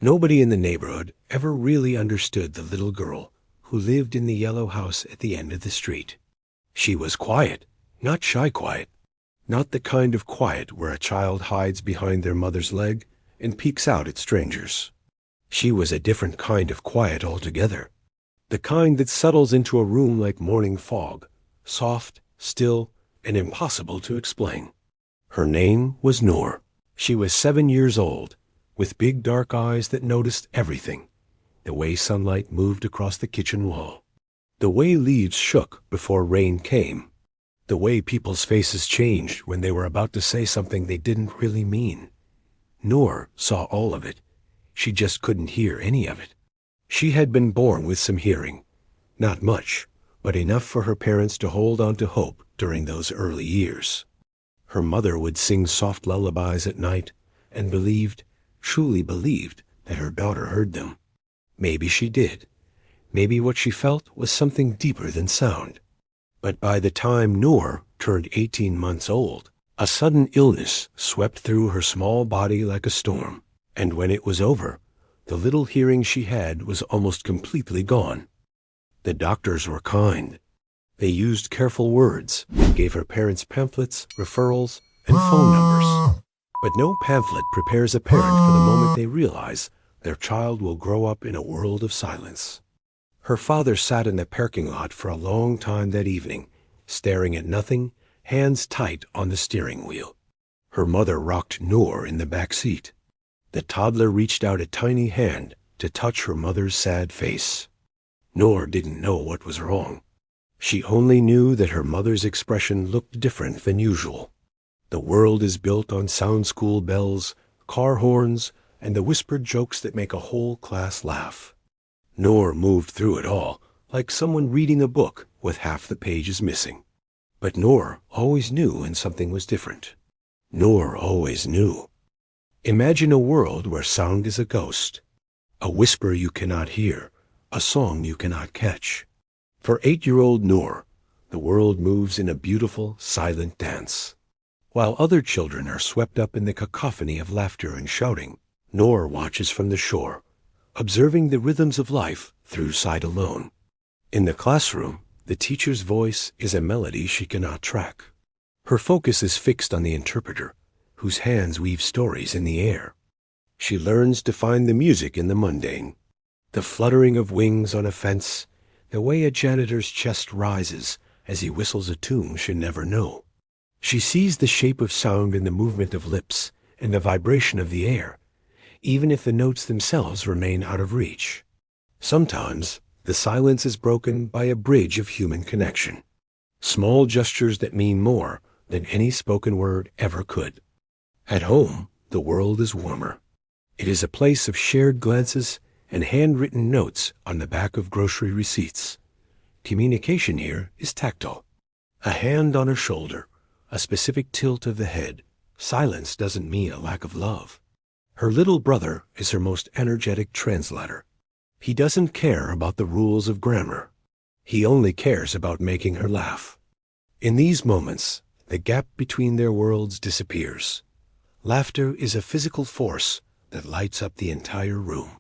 Nobody in the neighborhood ever really understood the little girl who lived in the yellow house at the end of the street. She was quiet, not shy quiet, not the kind of quiet where a child hides behind their mother's leg and peeks out at strangers. She was a different kind of quiet altogether, the kind that settles into a room like morning fog, soft, still, and impossible to explain. Her name was Noor. She was 7 years old, with big dark eyes that noticed everything. The way sunlight moved across the kitchen wall, the way leaves shook before rain came, the way people's faces changed when they were about to say something they didn't really mean. Noor saw all of it. She just couldn't hear any of it. She had been born with some hearing. Not much, but enough for her parents to hold on to hope during those early years. Her mother would sing soft lullabies at night and believed, truly believed, that her daughter heard them. Maybe she did. Maybe what she felt was something deeper than sound. But by the time Noor turned 18 months old, a sudden illness swept through her small body like a storm, and when it was over, the little hearing she had was almost completely gone. The doctors were kind. They used careful words, gave her parents pamphlets, referrals, and phone numbers. But no pamphlet prepares a parent for the moment they realize their child will grow up in a world of silence. Her father sat in the parking lot for a long time that evening, staring at nothing, hands tight on the steering wheel. Her mother rocked Noor in the back seat. The toddler reached out a tiny hand to touch her mother's sad face. Noor didn't know what was wrong. She only knew that her mother's expression looked different than usual. The world is built on sound school bells, car horns, and the whispered jokes that make a whole class laugh. Noor moved through it all, like someone reading a book with half the pages missing. But Noor always knew when something was different. Noor always knew. Imagine a world where sound is a ghost, a whisper you cannot hear, a song you cannot catch. For 8-year-old Noor, the world moves in a beautiful, silent dance. While other children are swept up in the cacophony of laughter and shouting, Noor watches from the shore, observing the rhythms of life through sight alone. In the classroom, the teacher's voice is a melody she cannot track. Her focus is fixed on the interpreter, whose hands weave stories in the air. She learns to find the music in the mundane, the fluttering of wings on a fence, the way a janitor's chest rises as he whistles a tune she'll never know. She sees the shape of sound in the movement of lips and the vibration of the air, even if the notes themselves remain out of reach. Sometimes the silence is broken by a bridge of human connection, small gestures that mean more than any spoken word ever could. At home, the world is warmer. It is a place of shared glances and handwritten notes on the back of grocery receipts. Communication here is tactile. A hand on a shoulder, a specific tilt of the head. Silence doesn't mean a lack of love. Her little brother is her most energetic translator. He doesn't care about the rules of grammar. He only cares about making her laugh. In these moments, the gap between their worlds disappears. Laughter is a physical force that lights up the entire room.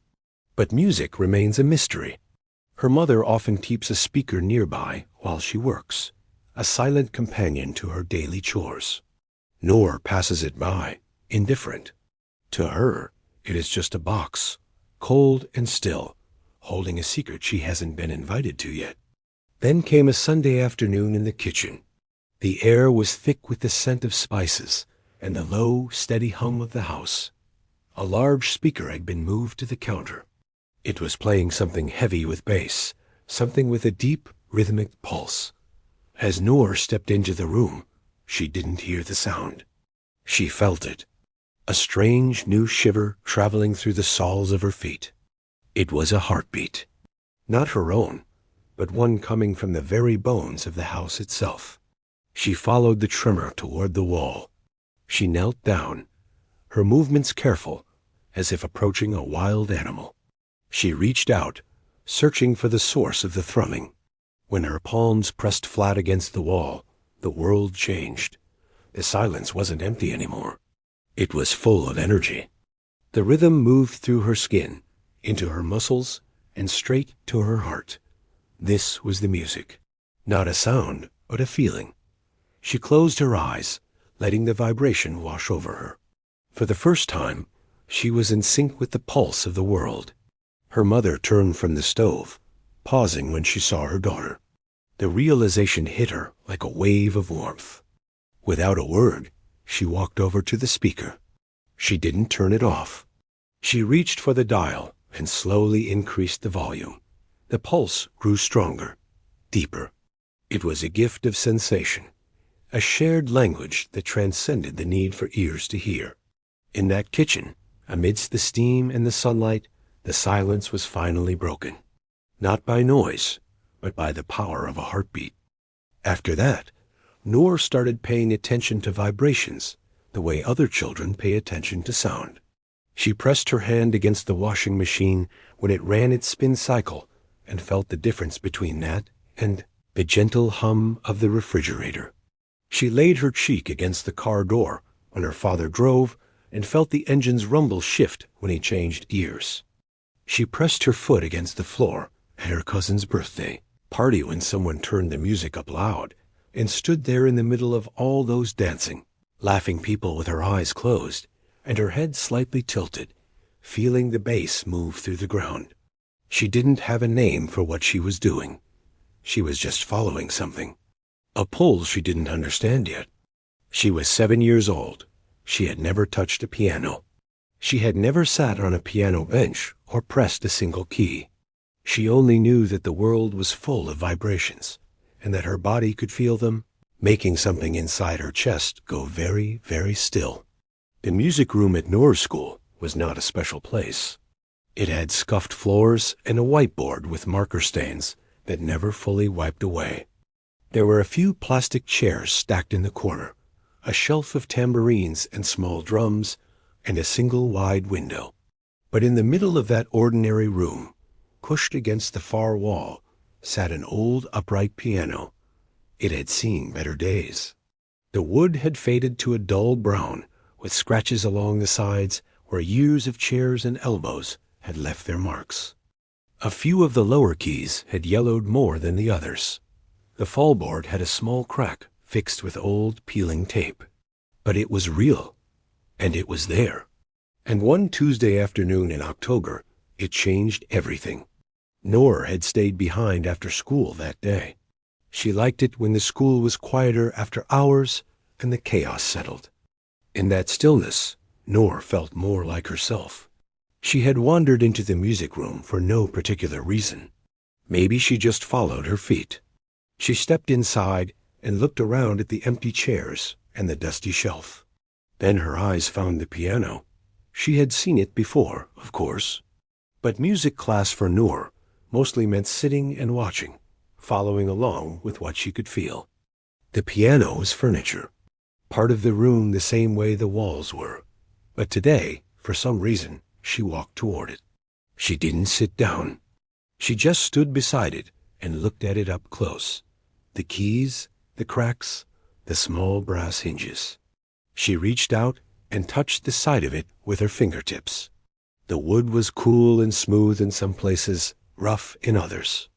But music remains a mystery. Her mother often keeps a speaker nearby while she works, a silent companion to her daily chores. Noor passes it by, indifferent. To her, it is just a box, cold and still, holding a secret she hasn't been invited to yet. Then came a Sunday afternoon in the kitchen. The air was thick with the scent of spices and the low, steady hum of the house. A large speaker had been moved to the counter. It was playing something heavy with bass, something with a deep, rhythmic pulse. As Noor stepped into the room, she didn't hear the sound. She felt it, a strange new shiver traveling through the soles of her feet. It was a heartbeat, not her own, but one coming from the very bones of the house itself. She followed the tremor toward the wall. She knelt down, her movements careful, as if approaching a wild animal. She reached out, searching for the source of the thrumming. When her palms pressed flat against the wall, the world changed. The silence wasn't empty anymore. It was full of energy. The rhythm moved through her skin, into her muscles, and straight to her heart. This was the music. Not a sound, but a feeling. She closed her eyes, letting the vibration wash over her. For the first time, she was in sync with the pulse of the world. Her mother turned from the stove, pausing when she saw her daughter. The realization hit her like a wave of warmth. Without a word, she walked over to the speaker. She didn't turn it off. She reached for the dial and slowly increased the volume. The pulse grew stronger, deeper. It was a gift of sensation, a shared language that transcended the need for ears to hear. In that kitchen, amidst the steam and the sunlight, the silence was finally broken. Not by noise, but by the power of a heartbeat. After that, Noor started paying attention to vibrations the way other children pay attention to sound. She pressed her hand against the washing machine when it ran its spin cycle and felt the difference between that and the gentle hum of the refrigerator. She laid her cheek against the car door when her father drove and felt the engine's rumble shift when he changed gears. She pressed her foot against the floor at her cousin's birthday party when someone turned the music up loud and stood there in the middle of all those dancing, laughing people with her eyes closed and her head slightly tilted, feeling the bass move through the ground. She didn't have a name for what she was doing. She was just following something, a pull she didn't understand yet. She was 7 years old. She had never touched a piano. She had never sat on a piano bench or pressed a single key. She only knew that the world was full of vibrations and that her body could feel them, making something inside her chest go very, very still. The music room at Noor's school was not a special place. It had scuffed floors and a whiteboard with marker stains that never fully wiped away. There were a few plastic chairs stacked in the corner, a shelf of tambourines and small drums, and a single wide window. But in the middle of that ordinary room, pushed against the far wall, sat an old upright piano. It had seen better days. The wood had faded to a dull brown, with scratches along the sides where years of chairs and elbows had left their marks. A few of the lower keys had yellowed more than the others. The fallboard had a small crack fixed with old peeling tape. But it was real, and it was there. And one Tuesday afternoon in October, it changed everything. Noor had stayed behind after school that day. She liked it when the school was quieter after hours and the chaos settled. In that stillness, Noor felt more like herself. She had wandered into the music room for no particular reason. Maybe she just followed her feet. She stepped inside and looked around at the empty chairs and the dusty shelf. Then her eyes found the piano. She had seen it before, of course. But music class for Noor mostly meant sitting and watching, following along with what she could feel. The piano was furniture, part of the room the same way the walls were. But today, for some reason, she walked toward it. She didn't sit down. She just stood beside it and looked at it up close. The keys, the cracks, the small brass hinges. She reached out and touched the side of it with her fingertips. The wood was cool and smooth in some places, rough in others.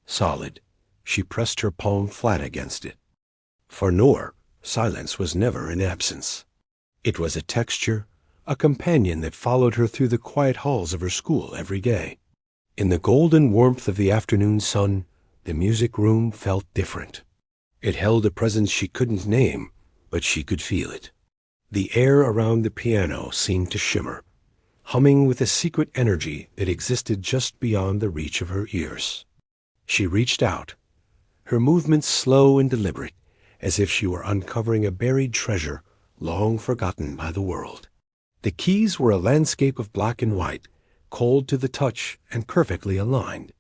Solid. She pressed her palm flat against it. For Noor, silence was never an absence. It was a texture, a companion that followed her through the quiet halls of her school every day. In the golden warmth of the afternoon sun, the music room felt different. It held a presence she couldn't name, but she could feel it. The air around the piano seemed to shimmer, humming with a secret energy that existed just beyond the reach of her ears. She reached out, her movements slow and deliberate, as if she were uncovering a buried treasure long forgotten by the world. The keys were a landscape of black and white, cold to the touch and perfectly aligned.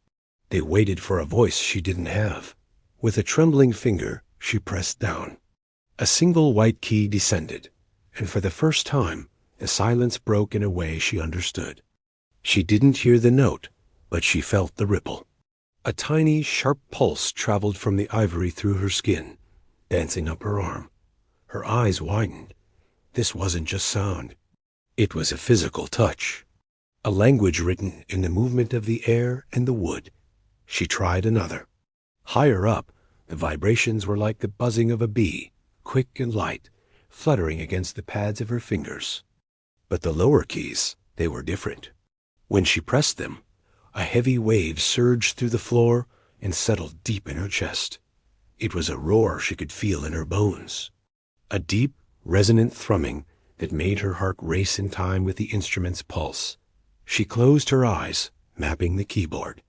They waited for a voice she didn't have. With a trembling finger, she pressed down. A single white key descended, and for the first time, the silence broke in a way she understood. She didn't hear the note, but she felt the ripple. A tiny, sharp pulse traveled from the ivory through her skin, dancing up her arm. Her eyes widened. This wasn't just sound. It was a physical touch, a language written in the movement of the air and the wood. She tried another. Higher up, the vibrations were like the buzzing of a bee, quick and light, fluttering against the pads of her fingers. But the lower keys, they were different. When she pressed them, a heavy wave surged through the floor and settled deep in her chest. It was a roar she could feel in her bones, a deep, resonant thrumming that made her heart race in time with the instrument's pulse. She closed her eyes, mapping the keyboard.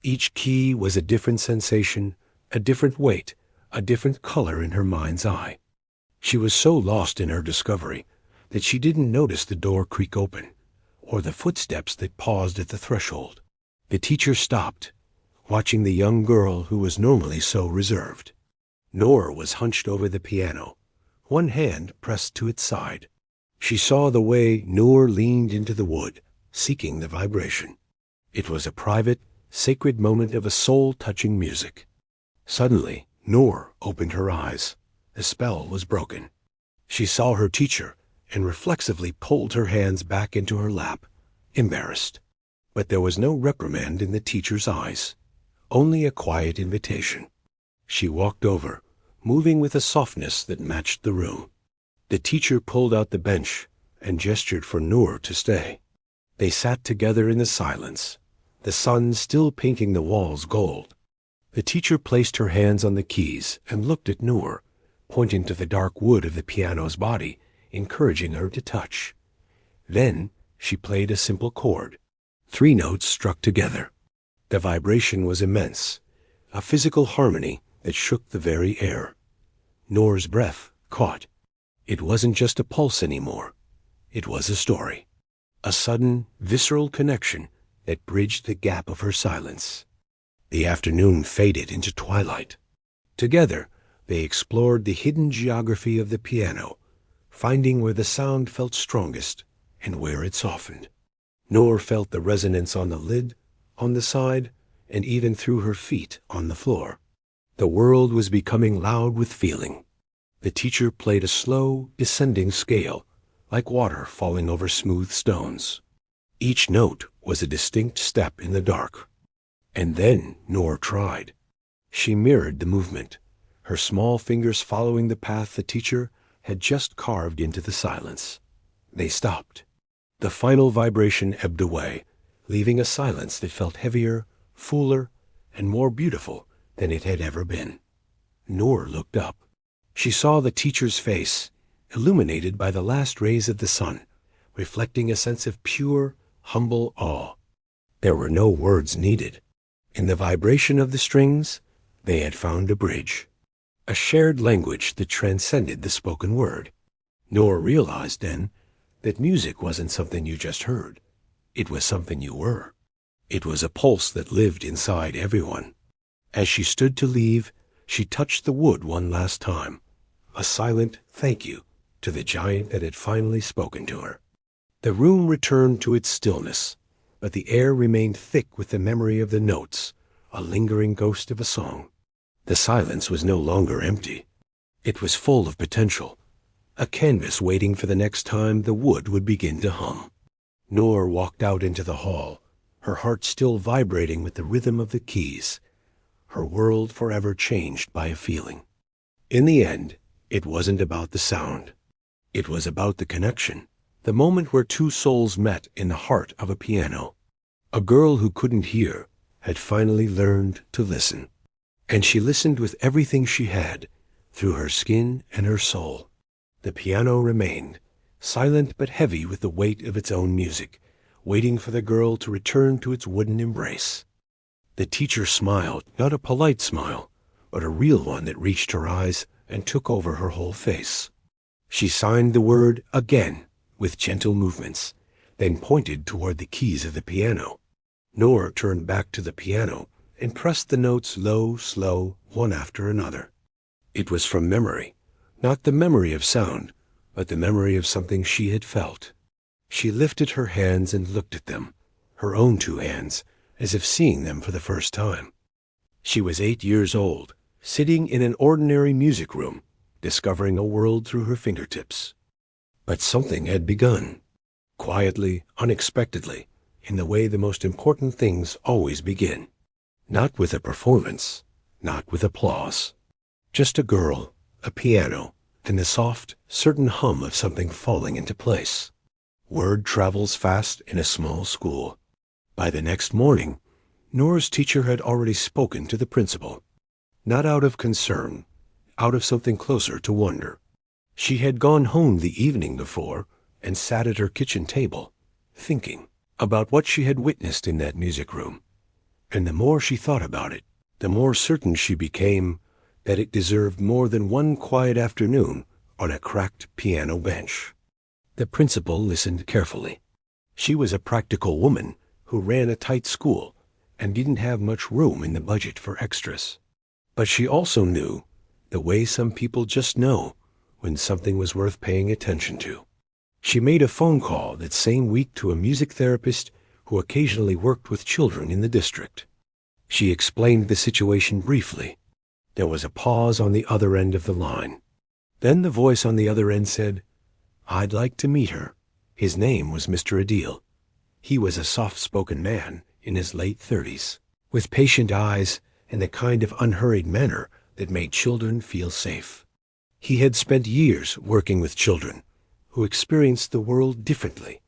Each key was a different sensation, a different weight, a different color in her mind's eye. She was so lost in her discovery that she didn't notice the door creak open, or the footsteps that paused at the threshold. The teacher stopped, watching the young girl who was normally so reserved. Noor was hunched over the piano, one hand pressed to its side. She saw the way Noor leaned into the wood, seeking the vibration. It was a private, sacred moment of a soul-touching music. Suddenly, Noor opened her eyes. The spell was broken. She saw her teacher and reflexively pulled her hands back into her lap, embarrassed. But there was no reprimand in the teacher's eyes, only a quiet invitation. She walked over, moving with a softness that matched the room. The teacher pulled out the bench and gestured for Noor to stay. They sat together in the silence, the sun still painting the walls gold. The teacher placed her hands on the keys and looked at Noor, pointing to the dark wood of the piano's body, encouraging her to touch. Then she played a simple chord. 3 notes struck together. The vibration was immense, a physical harmony that shook the very air. Noor's breath caught. It wasn't just a pulse anymore. It was a story. A sudden, visceral connection that bridged the gap of her silence. The afternoon faded into twilight. Together, they explored the hidden geography of the piano, finding where the sound felt strongest and where it softened. Noor felt the resonance on the lid, on the side, and even through her feet on the floor. The world was becoming loud with feeling. The teacher played a slow, descending scale, like water falling over smooth stones. Each note was a distinct step in the dark. And then Noor tried. She mirrored the movement, her small fingers following the path the teacher had just carved into the silence. They stopped. The final vibration ebbed away, leaving a silence that felt heavier, fuller, and more beautiful than it had ever been. Noor looked up. She saw the teacher's face, illuminated by the last rays of the sun, reflecting a sense of pure, humble awe. There were no words needed. In the vibration of the strings, they had found a bridge, a shared language that transcended the spoken word. Noor realized then that music wasn't something you just heard. It was something you were. It was a pulse that lived inside everyone. As she stood to leave, she touched the wood one last time, a silent thank you to the giant that had finally spoken to her. The room returned to its stillness, but the air remained thick with the memory of the notes, a lingering ghost of a song. The silence was no longer empty. It was full of potential, a canvas waiting for the next time the wood would begin to hum. Noor walked out into the hall, her heart still vibrating with the rhythm of the keys, her world forever changed by a feeling. In the end, it wasn't about the sound. It was about the connection, the moment where 2 souls met in the heart of a piano. A girl who couldn't hear had finally learned to listen, and she listened with everything she had, through her skin and her soul. The piano remained, silent but heavy with the weight of its own music, waiting for the girl to return to its wooden embrace. The teacher smiled, not a polite smile, but a real one that reached her eyes and took over her whole face. She signed the word again with gentle movements, then pointed toward the keys of the piano. Noor turned back to the piano and pressed the notes low, slow, one after another. It was from memory, not the memory of sound, but the memory of something she had felt. She lifted her hands and looked at them, her own 2 hands, as if seeing them for the first time. She was 8 years old, sitting in an ordinary music room, discovering a world through her fingertips. But something had begun. quietly, unexpectedly, in the way the most important things always begin. Not with a performance, not with applause. Just a girl, a piano, and the soft, certain hum of something falling into place. Word travels fast in a small school. By the next morning, Nora's teacher had already spoken to the principal. Not out of concern, out of something closer to wonder. She had gone home the evening before and sat at her kitchen table, thinking about what she had witnessed in that music room. And the more she thought about it, the more certain she became that it deserved more than one quiet afternoon on a cracked piano bench. The principal listened carefully. She was a practical woman who ran a tight school and didn't have much room in the budget for extras. But she also knew the way some people just know when something was worth paying attention to. She made a phone call that same week to a music therapist who occasionally worked with children in the district. She explained the situation briefly. There was a pause on the other end of the line. Then the voice on the other end said, "I'd like to meet her." His name was Mr. Adil. He was a soft-spoken man in his late 30s, with patient eyes and the kind of unhurried manner that made children feel safe. He had spent years working with children who experienced the world differently,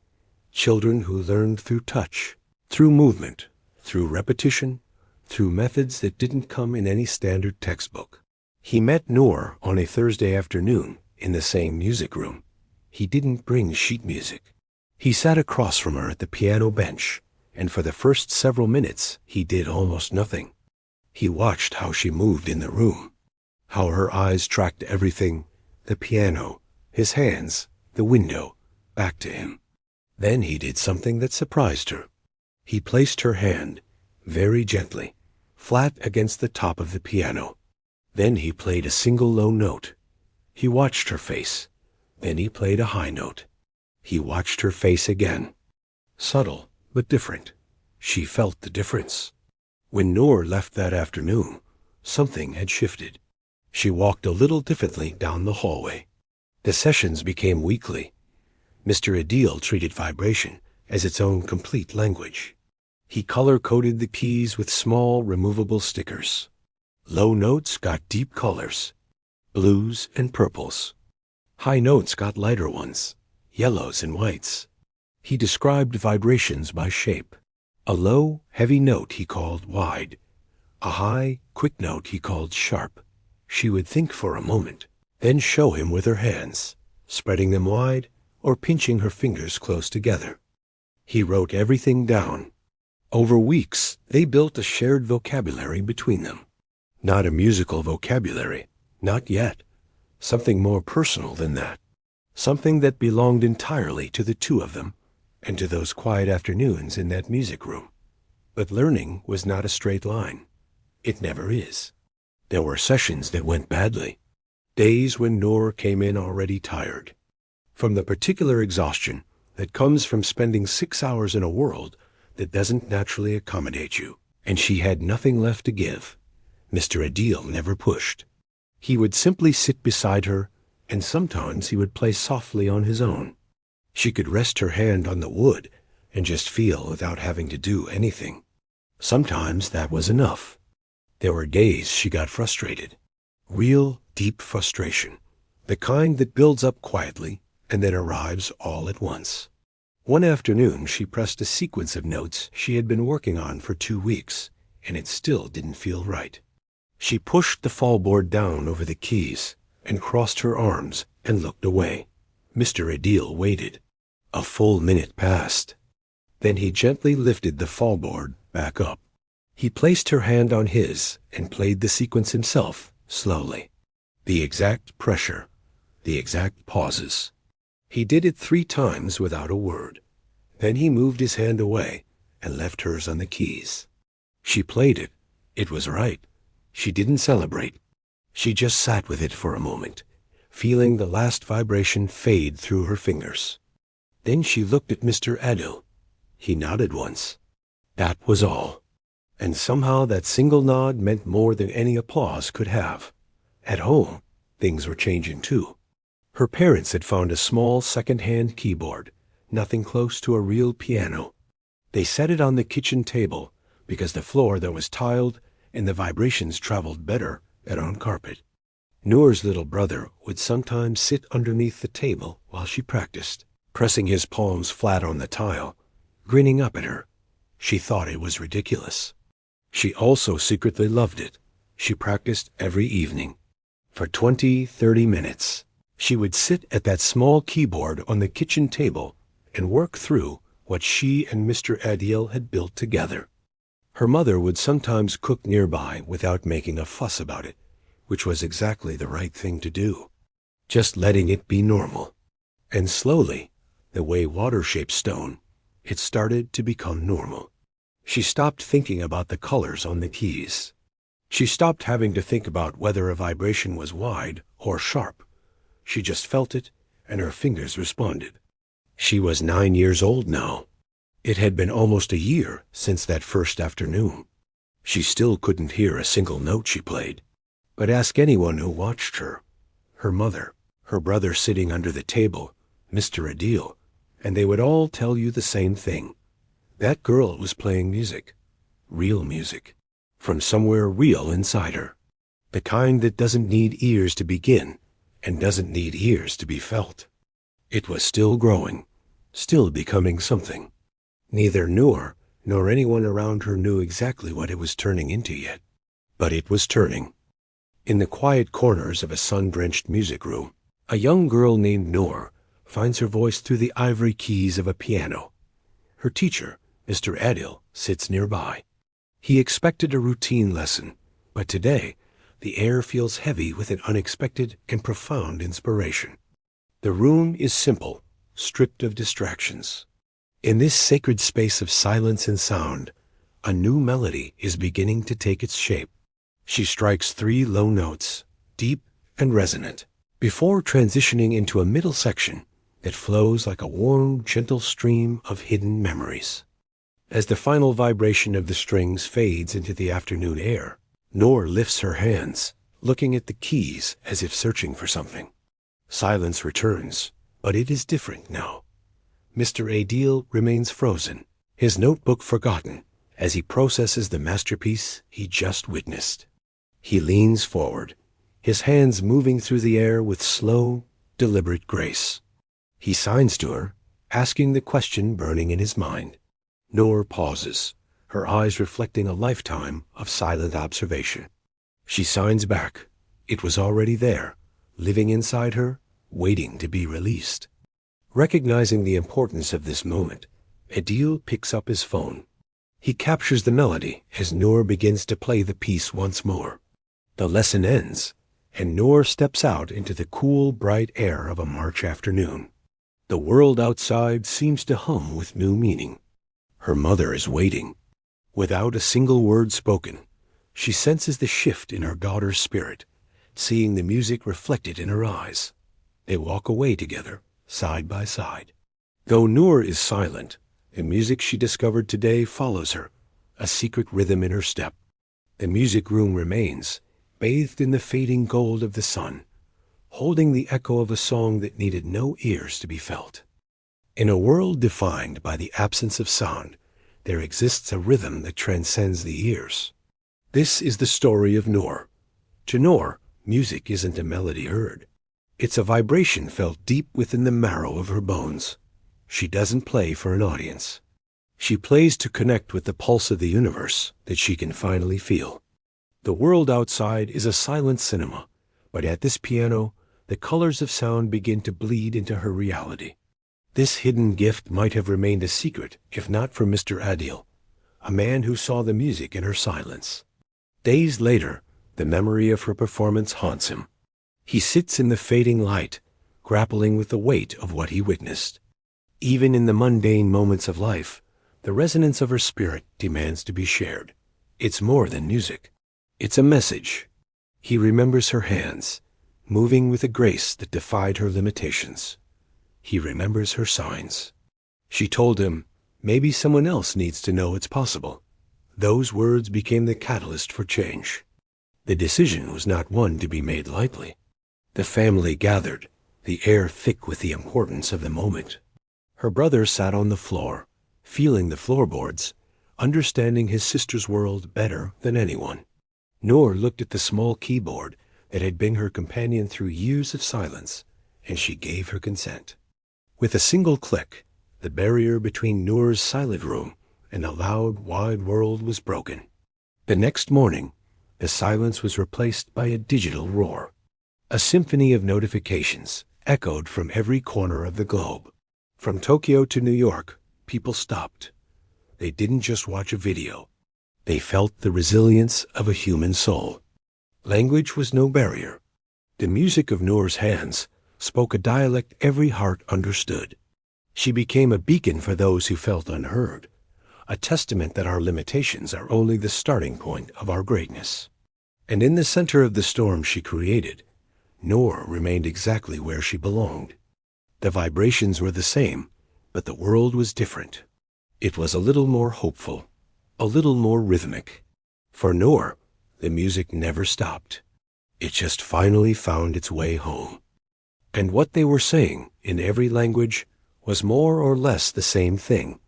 children who learned through touch, through movement, through repetition, through methods that didn't come in any standard textbook. He met Noor on a Thursday afternoon in the same music room. He didn't bring sheet music. He sat across from her at the piano bench, and for the first several minutes he did almost nothing. He watched how she moved in the room, how her eyes tracked everything, the piano, his hands, the window, back to him. Then he did something that surprised her. He placed her hand, very gently, flat against the top of the piano. Then he played a single low note. He watched her face. Then he played a high note. He watched her face again. Subtle, but different. She felt the difference. When Noor left that afternoon, something had shifted. She walked a little differently down the hallway. The sessions became weekly. Mr. Adil treated vibration as its own complete language. He color-coded the keys with small, removable stickers. Low notes got deep colors, blues and purples. High notes got lighter ones, yellows and whites. He described vibrations by shape. A low, heavy note he called wide. A high, quick note he called sharp. She would think for a moment, then show him with her hands, spreading them wide or pinching her fingers close together. He wrote everything down. Over weeks, they built a shared vocabulary between them. Not a musical vocabulary, not yet. Something more personal than that. Something that belonged entirely to the two of them and to those quiet afternoons in that music room. But learning was not a straight line. It never is. There were sessions that went badly. Days when Noor came in already tired. From the particular exhaustion that comes from spending 6 hours in a world that doesn't naturally accommodate you. And she had nothing left to give. Mr. Adil never pushed. He would simply sit beside her, and sometimes he would play softly on his own. She could rest her hand on the wood and just feel without having to do anything. Sometimes that was enough. There were days she got frustrated. Real, deep frustration. The kind that builds up quietly and then arrives all at once. One afternoon she pressed a sequence of notes she had been working on for 2 weeks, and it still didn't feel right. She pushed the fallboard down over the keys and crossed her arms and looked away. Mr. Adil waited. A full minute passed. Then he gently lifted the fallboard back up. He placed her hand on his and played the sequence himself, slowly. The exact pressure, the exact pauses. He did it 3 times without a word. Then he moved his hand away and left hers on the keys. She played it. It was right. She didn't celebrate. She just sat with it for a moment, feeling the last vibration fade through her fingers. Then she looked at Mr. Adil. He nodded once. That was all. And somehow that single nod meant more than any applause could have. At home, things were changing too. Her parents had found a small second-hand keyboard, nothing close to a real piano. They set it on the kitchen table because the floor there was tiled and the vibrations traveled better than on carpet. Noor's little brother would sometimes sit underneath the table while she practiced, pressing his palms flat on the tile, grinning up at her. She thought it was ridiculous. She also secretly loved it. She practiced every evening. For 20-30 minutes, she would sit at that small keyboard on the kitchen table and work through what she and Mr. Adil had built together. Her mother would sometimes cook nearby without making a fuss about it, which was exactly the right thing to do, just letting it be normal. And slowly, the way water shapes stone, it started to become normal. She stopped thinking about the colors on the keys. She stopped having to think about whether a vibration was wide or sharp. She just felt it, and her fingers responded. She was 9 years old now. It had been almost a year since that first afternoon. She still couldn't hear a single note she played. But ask anyone who watched her, her mother, her brother sitting under the table, Mr. Adil, and they would all tell you the same thing. That girl was playing music, real music, from somewhere real inside her, the kind that doesn't need ears to begin and doesn't need ears to be felt. It was still growing, still becoming something. Neither Noor nor anyone around her knew exactly what it was turning into yet, but it was turning. In the quiet corners of a sun-drenched music room, a young girl named Noor finds her voice through the ivory keys of a piano. Her teacher, Mr. Adil, sits nearby. He expected a routine lesson, but today the air feels heavy with an unexpected and profound inspiration. The room is simple, stripped of distractions. In this sacred space of silence and sound, a new melody is beginning to take its shape. She strikes 3 low notes, deep and resonant, before transitioning into a middle section that flows like a warm, gentle stream of hidden memories. As the final vibration of the strings fades into the afternoon air, Noor lifts her hands, looking at the keys as if searching for something. Silence returns, but it is different now. Mr. Adil remains frozen, his notebook forgotten, as he processes the masterpiece he just witnessed. He leans forward, his hands moving through the air with slow, deliberate grace. He signs to her, asking the question burning in his mind. Noor pauses, her eyes reflecting a lifetime of silent observation. She signs back. It was already there, living inside her, waiting to be released. Recognizing the importance of this moment, Adil picks up his phone. He captures the melody as Noor begins to play the piece once more. The lesson ends, and Noor steps out into the cool, bright air of a March afternoon. The world outside seems to hum with new meaning. Her mother is waiting. Without a single word spoken, she senses the shift in her daughter's spirit, seeing the music reflected in her eyes. They walk away together, side by side. Though Noor is silent, the music she discovered today follows her, a secret rhythm in her step. The music room remains, bathed in the fading gold of the sun, holding the echo of a song that needed no ears to be felt. In a world defined by the absence of sound, there exists a rhythm that transcends the ears. This is the story of Noor. To Noor, music isn't a melody heard. It's a vibration felt deep within the marrow of her bones. She doesn't play for an audience. She plays to connect with the pulse of the universe that she can finally feel. The world outside is a silent cinema, but at this piano, the colors of sound begin to bleed into her reality. This hidden gift might have remained a secret if not for Mr. Adil, a man who saw the music in her silence. Days later, the memory of her performance haunts him. He sits in the fading light, grappling with the weight of what he witnessed. Even in the mundane moments of life, the resonance of her spirit demands to be shared. It's more than music. It's a message. He remembers her hands, moving with a grace that defied her limitations. He remembers her signs. She told him, maybe someone else needs to know it's possible. Those words became the catalyst for change. The decision was not one to be made lightly. The family gathered, the air thick with the importance of the moment. Her brother sat on the floor, feeling the floorboards, understanding his sister's world better than anyone. Noor looked at the small keyboard that had been her companion through years of silence, and she gave her consent. With a single click, the barrier between Noor's silent room and the loud, wide world was broken. The next morning, the silence was replaced by a digital roar. A symphony of notifications echoed from every corner of the globe. From Tokyo to New York, people stopped. They didn't just watch a video. They felt the resilience of a human soul. Language was no barrier. The music of Noor's hands spoke a dialect every heart understood. She became a beacon for those who felt unheard, a testament that our limitations are only the starting point of our greatness. And in the center of the storm she created, Noor remained exactly where she belonged. The vibrations were the same, but the world was different. It was a little more hopeful, a little more rhythmic. For Noor, the music never stopped. It just finally found its way home. And what they were saying in every language was more or less the same thing,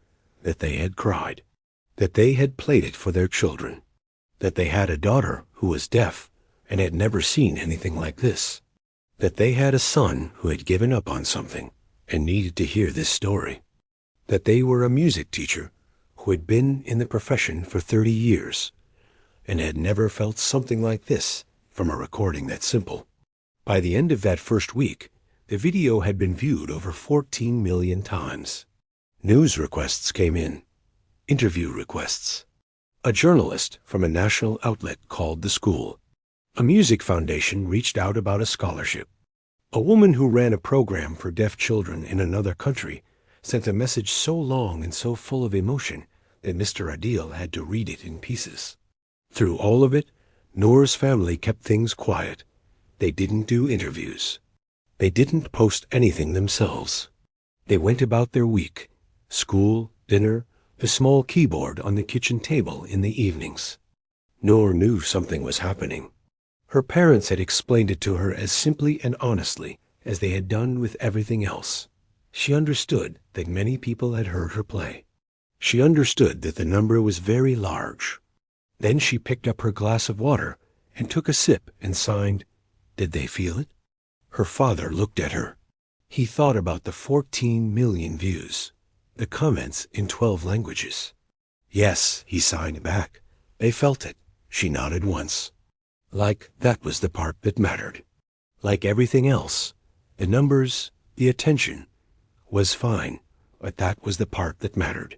that they had cried, that they had played it for their children, that they had a daughter who was deaf and had never seen anything like this, that they had a son who had given up on something and needed to hear this story, that they were a music teacher who had been in the profession for 30 years and had never felt something like this from a recording that simple. By the end of that first week, the video had been viewed over 14 million times. News requests came in, interview requests. A journalist from a national outlet called the school. A music foundation reached out about a scholarship. A woman who ran a program for deaf children in another country sent a message so long and so full of emotion that Mr. Adil had to read it in pieces. Through all of it, Noor's family kept things quiet. They didn't do interviews. They didn't post anything themselves. They went about their week, school, dinner, the small keyboard on the kitchen table in the evenings. Noor knew something was happening. Her parents had explained it to her as simply and honestly as they had done with everything else. She understood that many people had heard her play. She understood that the number was very large. Then she picked up her glass of water and took a sip and signed, "Did they feel it?" Her father looked at her. He thought about the 14 million views, the comments in 12 languages. Yes, he signed back. They felt it. She nodded once. Like that was the part that mattered. Like everything else, the numbers, the attention, was fine, but that was the part that mattered.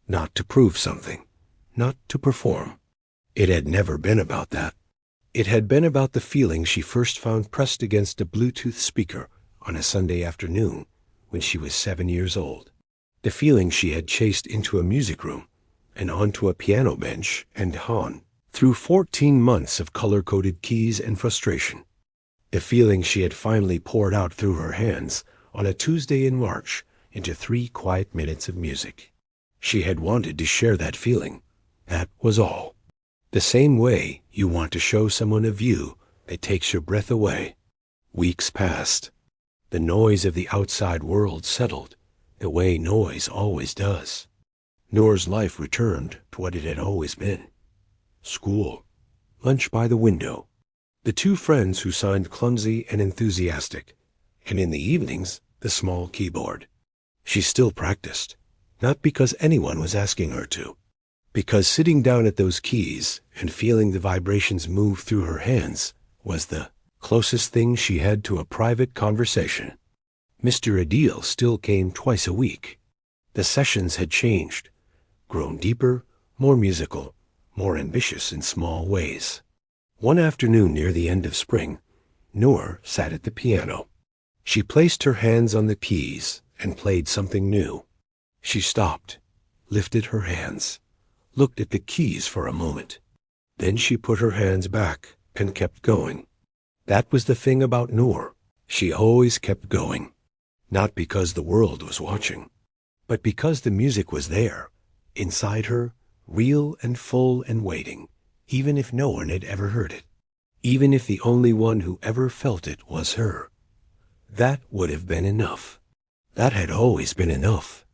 Not to prove something, not to perform. It had never been about that. It had been about the feeling she first found pressed against a Bluetooth speaker on a Sunday afternoon when she was 7 years old. The feeling she had chased into a music room and onto a piano bench and on through 14 months of color-coded keys and frustration. The feeling she had finally poured out through her hands on a Tuesday in March into 3 quiet minutes of music. She had wanted to share that feeling. That was all. The same way you want to show someone a view that takes your breath away. Weeks passed. The noise of the outside world settled, the way noise always does. Noor's life returned to what it had always been. School, lunch by the window, the 2 friends who signed clumsy and enthusiastic, and in the evenings, the small keyboard. She still practiced, not because anyone was asking her to, because sitting down at those keys and feeling the vibrations move through her hands was the closest thing she had to a private conversation. Mr. Adil still came twice a week. The sessions had changed, grown deeper, more musical, more ambitious in small ways. One afternoon near the end of spring, Noor sat at the piano. She placed her hands on the keys and played something new. She stopped, lifted her hands, looked at the keys for a moment. Then she put her hands back and kept going. That was the thing about Noor. She always kept going. Not because the world was watching, but because the music was there, inside her, real and full and waiting, even if no one had ever heard it, even if the only one who ever felt it was her. That would have been enough. That had always been enough.